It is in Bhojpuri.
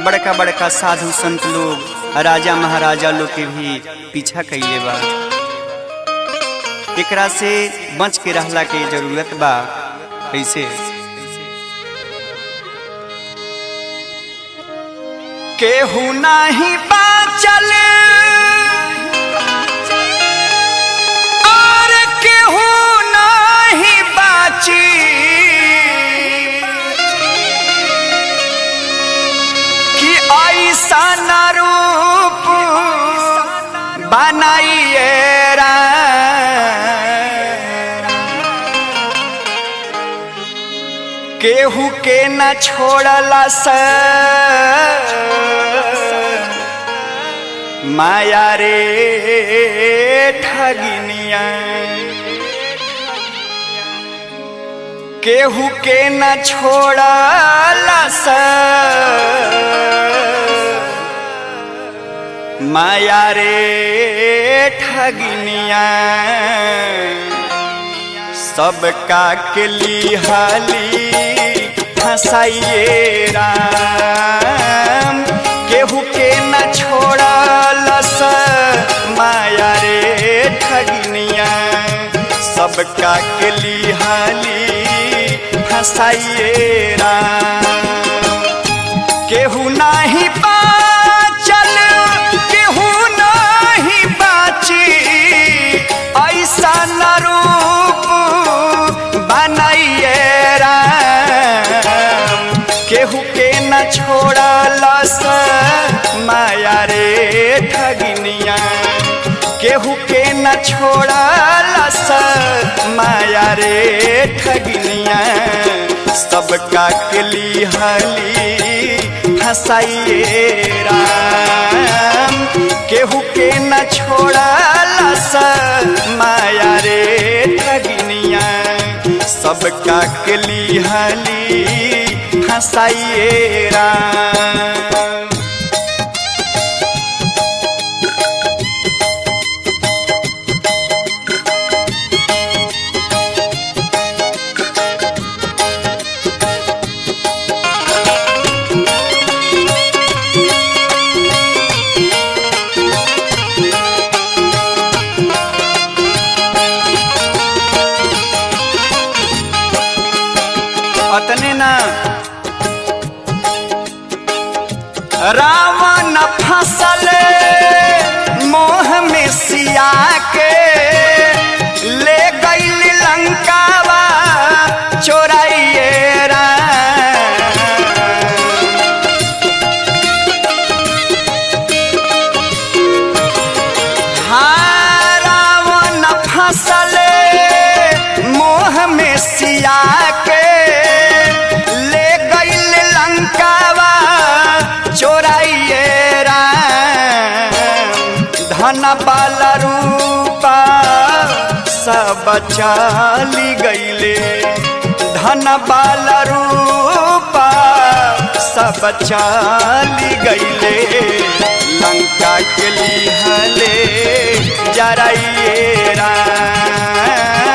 बड़का बड़का साधु संत लोग राजा महाराजा लोग के भी पीछा कइले बा। एकरा से बच के रहला के जरूरत बा। कैसे? केहू नाही बाचल और केहू नाही बाची, कि ऐसा न रूप बनाइए केहू के न छोड़ला स माया रे ठगिनिया, केहू के न छोड़ला स माया रे ठगिनिया। सबका के लिहाली फसाइए राम, केहू के न छोड़लस माया रे ठगिनिया। सबका के लिहाली फसाइए राम, केहू नाही बाचल केहू नाही बाची, ऐसा न रूप बनाइए राम। केहू के न छोड़लस माया रे ठगिनिया, केहू के न छोड़लस माया रे ठगिनिया। सबका के लिहाली फसाइए राम, केहू के न छोड़लस माया रे ठगिनिया। सबका के लिहाली फसाइए राम। अतने ना रावण फसल मोह में सिया के, ले गइल लंकावा चोराइए राम। हाँ रावण फसल मोह में सिया के, चोराइए राम। धन बाल रूपा सब चाली गईले, धन बाल रूपा सब चाली गईले। लंका के लिहाले जराइए